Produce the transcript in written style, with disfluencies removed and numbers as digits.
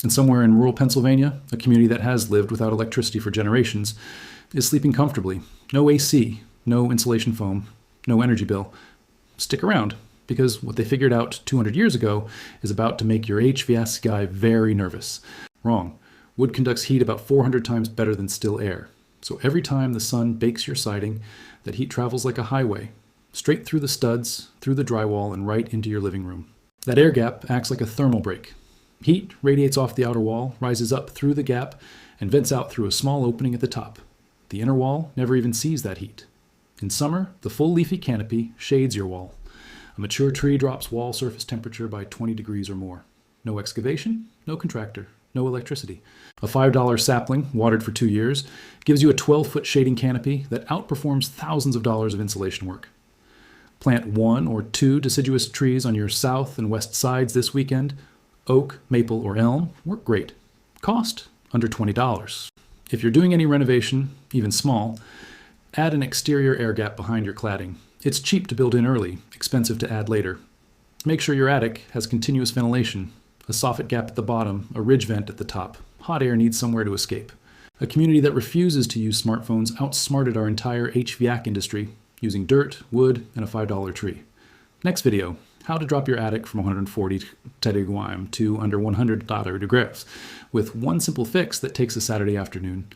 And somewhere in rural Pennsylvania, a community that has lived without electricity for generations, is sleeping comfortably. No AC, no insulation foam, no energy bill. Stick around, because what they figured out 200 years ago is about to make your HVAC guy very nervous. Wrong. Wood conducts heat about 400 times better than still air. So every time the sun bakes your siding, that heat travels like a highway, straight through the studs, through the drywall, and right into your living room. That air gap acts like a thermal break. Heat radiates off the outer wall, rises up through the gap, and vents out through a small opening at the top. The inner wall never even sees that heat. In summer, the full leafy canopy shades your wall. A mature tree drops wall surface temperature by 20 degrees or more. No excavation, no contractor, no electricity. A $5 sapling, watered for 2 years, gives you a 12-foot shading canopy that outperforms thousands of dollars of insulation work. Plant 1 or 2 deciduous trees on your south and west sides this weekend. Oak, maple, or elm work great. Cost under $20. If you're doing any renovation, even small, add an exterior air gap behind your cladding. It's cheap to build in early, expensive to add later. Make sure your attic has continuous ventilation, a soffit gap at the bottom, a ridge vent at the top. Hot air needs somewhere to escape. A community that refuses to use smartphones outsmarted our entire HVAC industry using dirt, wood, and a $5 tree. Next video, how to drop your attic from 140 Teraguam to under $100 degrees with one simple fix that takes a Saturday afternoon.